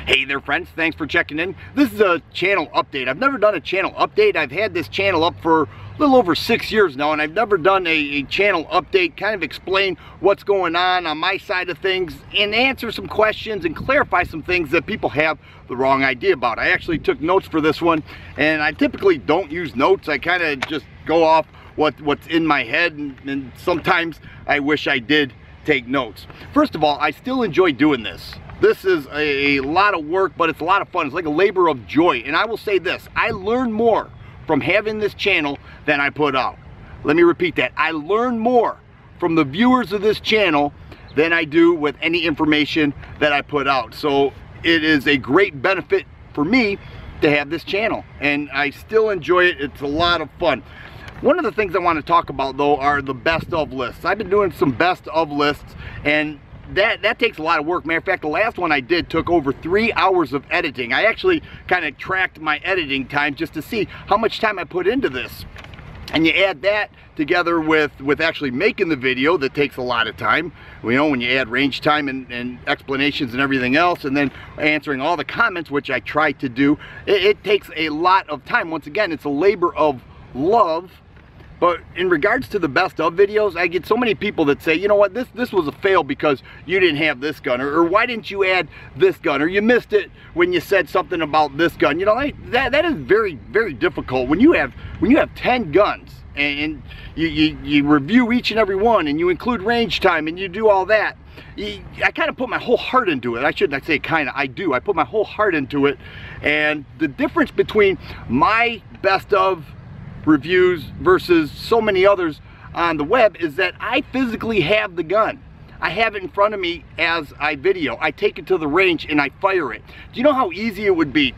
Hey there friends, thanks for checking in. This is a channel update. I've never done a channel update. I've had this channel up for a little over 6 years now, and I've never done a channel update, kind of explain what's going on my side of things and answer some questions and clarify some things that people have the wrong idea about. I actually took notes for this one, and I typically don't use notes. I kind of just go off what's in my head, and sometimes I wish I did take notes. First of all, I still enjoy doing this. This is a lot of work, but it's a lot of fun. It's like a labor of joy. And I will say this, I learn more from having this channel than I put out. Let me repeat that. I learn more from the viewers of this channel than I do with any information that I put out. So it is a great benefit for me to have this channel, and I still enjoy it. It's a lot of fun. One of the things I want to talk about though are the best of lists. I've been doing some best of lists, and that takes a lot of work. Matter of fact, the last one I did took over 3 hours of editing. I actually kind of tracked my editing time just to see how much time I put into this. And you add that together with actually making the video, that takes a lot of time. You know, when you add range time and explanations and everything else, and then answering all the comments, which I try to do, it takes a lot of time. Once again, it's a labor of love. But in regards to the best of videos, I get so many people that say, you know what, this was a fail because you didn't have this gun, or why didn't you add this gun, or you missed it when you said something about this gun. You know, that is very, very difficult. When you have 10 guns and you review each and every one, and you include range time, and you do all that, I kind of put my whole heart into it. I shouldn't say kind of, I do. I put my whole heart into it. And the difference between my best of reviews versus so many others on the web is that I physically have the gun. I have it in front of me as I video. I take it to the range and I fire it. Do you know how easy it would be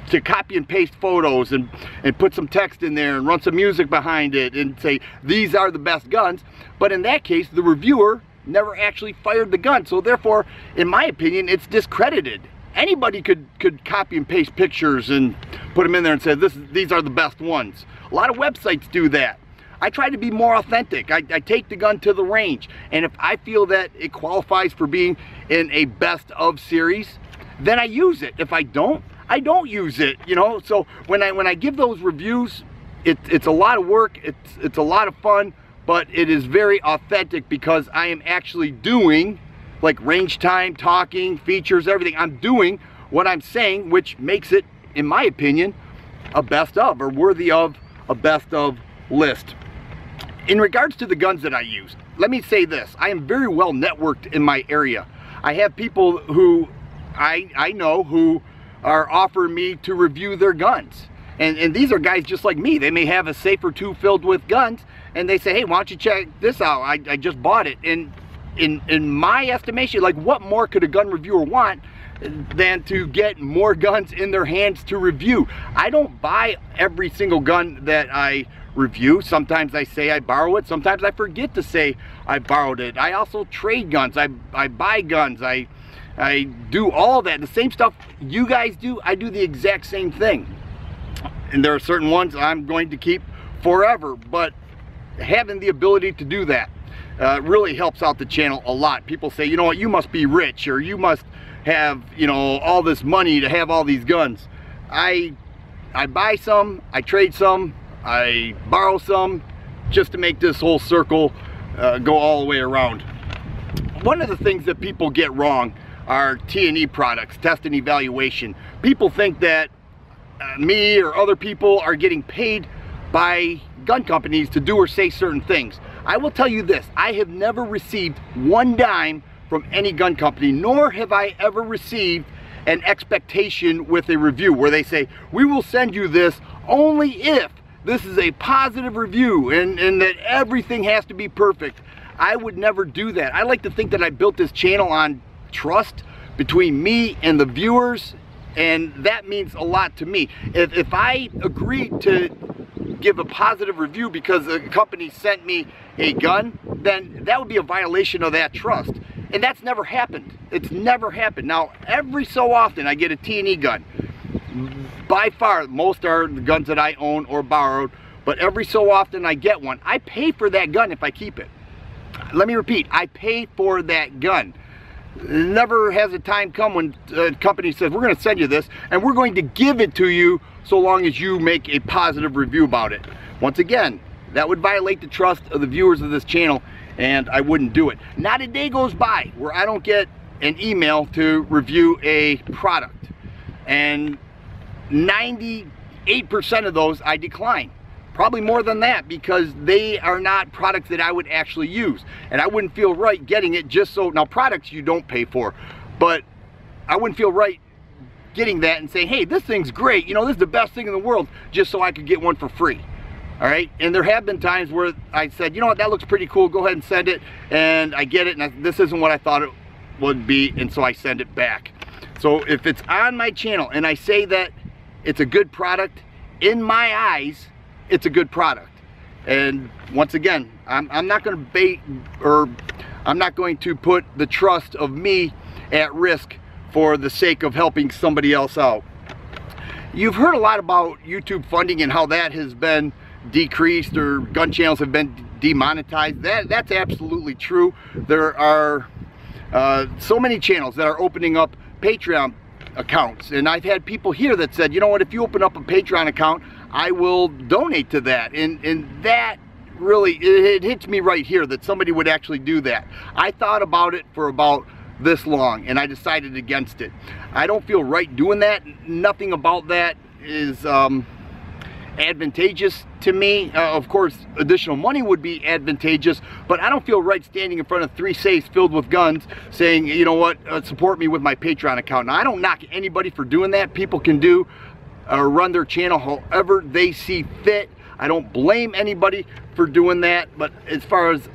to copy and paste photos and put some text in there and run some music behind it and say these are the best guns? But in that case, the reviewer never actually fired the gun, so therefore, in my opinion, it's discredited. Anybody could copy and paste pictures and put them in there and say these are the best ones. A lot of websites do that. I try to be more authentic. I take the gun to the range, and if I feel that it qualifies for being in a best of series, then I use it. If I don't use it. You know, so when I give those reviews, it's a lot of work. It's a lot of fun, but it is very authentic because I am actually doing, like, range time, talking, features, everything. I'm doing what I'm saying, which makes it, in my opinion, a best of, or worthy of a best of list. In regards to the guns that I use, let me say this. I am very well networked in my area. I have people who I know who are offering me to review their guns. And these are guys just like me. They may have a safe or two filled with guns, and they say, hey, why don't you check this out? I just bought it. And in my estimation, like, what more could a gun reviewer want than to get more guns in their hands to review? I don't buy every single gun that I review. Sometimes I say I borrow it. Sometimes I forget to say I borrowed it. I also trade guns. I buy guns. I do all that. The same stuff you guys do, I do the exact same thing. And there are certain ones I'm going to keep forever, but having the ability to do that really helps out the channel a lot. People say, you know what, you must be rich, or you must have, you know, all this money to have all these guns. I buy some, I trade some, I borrow some, just to make this whole circle go all the way around. One of the things that people get wrong are T&E products, test and evaluation. People think that me or other people are getting paid by gun companies to do or say certain things. I will tell you this, I have never received one dime from any gun company, nor have I ever received an expectation with a review where they say, we will send you this only if this is a positive review and that everything has to be perfect. I would never do that. I like to think that I built this channel on trust between me and the viewers, and that means a lot to me. If I agreed to give a positive review because a company sent me a gun, then that would be a violation of that trust. And that's never happened. It's never happened. Now, every so often I get a T&E gun. By far, most are the guns that I own or borrowed, but every so often I get one. I pay for that gun if I keep it. Let me repeat, I pay for that gun. Never has a time come when a company says, we're going to send you this and we're going to give it to you so long as you make a positive review about it. Once again, that would violate the trust of the viewers of this channel, and I wouldn't do it. Not a day goes by where I don't get an email to review a product, and 98% of those I decline. Probably more than that, because they are not products that I would actually use, and I wouldn't feel right getting it just so. Now, products you don't pay for, but I wouldn't feel right getting that and saying, hey, this thing's great, you know, this is the best thing in the world, just so I could get one for free. All right, and there have been times where I said, you know what, that looks pretty cool, go ahead and send it, and I get it, and this isn't what I thought it would be, and so I send it back. So if it's on my channel and I say that it's a good product, in my eyes, it's a good product. And once again, I'm not going to bait, or I'm not going to put the trust of me at risk for the sake of helping somebody else out. You've heard a lot about YouTube funding and how that has been decreased, or gun channels have been demonetized. That's absolutely true. There are so many channels that are opening up Patreon accounts, and I've had people here that said, you know what, if you open up a Patreon account, I will donate to that, and that really, it hits me right here that somebody would actually do that. I thought about it for about this long, and I decided against it. I don't feel right doing that. Nothing about that is advantageous to me. Of course, additional money would be advantageous, but I don't feel right standing in front of 3 safes filled with guns saying, you know what, support me with my Patreon account. Now, I don't knock anybody for doing that. People can do or run their channel however they see fit. I don't blame anybody for doing that, but as far as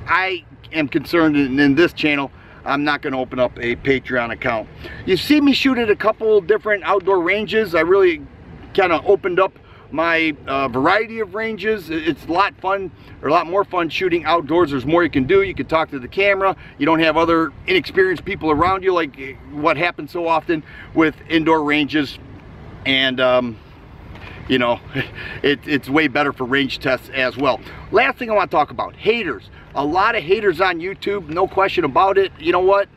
I am concerned in this channel, I'm not going to open up a Patreon account. You see me shoot at a couple different outdoor ranges. I really kind of opened up my variety of ranges. It's a lot fun, or a lot more fun shooting outdoors. There's more you can do. You can talk to the camera. You don't have other inexperienced people around you like what happens so often with indoor ranges. And you know, it's way better for range tests as well. Last thing I want to talk about, haters. A lot of haters on YouTube, no question about it. You know what?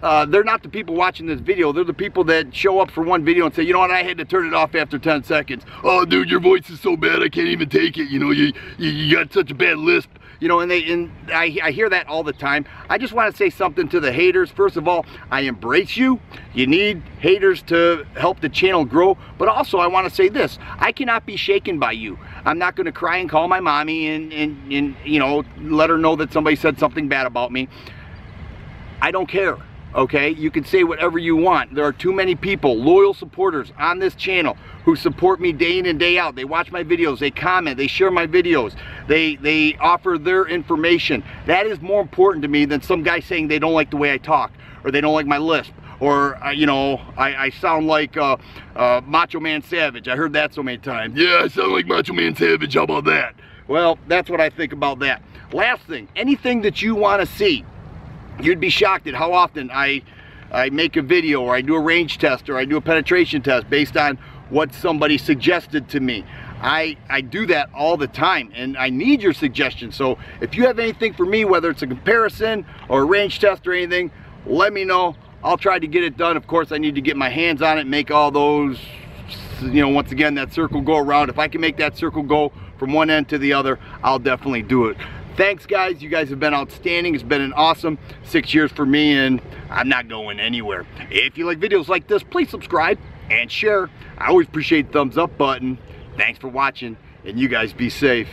They're not the people watching this video. They're the people that show up for one video and say, you know what, I had to turn it off after 10 seconds. Oh, dude, your voice is so bad, I can't even take it. You know, you got such a bad lisp. You know, and I hear that all the time. I just want to say something to the haters. First of all, I embrace you. You need haters to help the channel grow. But also, I want to say this. I cannot be shaken by you. I'm not going to cry and call my mommy and you know, let her know that somebody said something bad about me. I don't care. Okay, you can say whatever you want. There are too many people, loyal supporters on this channel, who support me day in and day out. They watch my videos, they comment, they share my videos, they offer their information. That is more important to me than some guy saying they don't like the way I talk, or they don't like my lisp, or you know, I sound like Macho Man Savage. I heard that so many times. Yeah, I sound like Macho Man Savage, how about that? Well, that's what I think about that. Last thing, anything that you want to see, you'd be shocked at how often I make a video, or I do a range test, or I do a penetration test based on what somebody suggested to me. I do that all the time, and I need your suggestions. So if you have anything for me, whether it's a comparison or a range test or anything, let me know. I'll try to get it done. Of course, I need to get my hands on it, make all those, you know, once again, that circle go around. If I can make that circle go from one end to the other, I'll definitely do it. Thanks, guys. You guys have been outstanding. It's been an awesome 6 years for me, and I'm not going anywhere. If you like videos like this, please subscribe and share. I always appreciate the thumbs up button. Thanks for watching, and you guys be safe.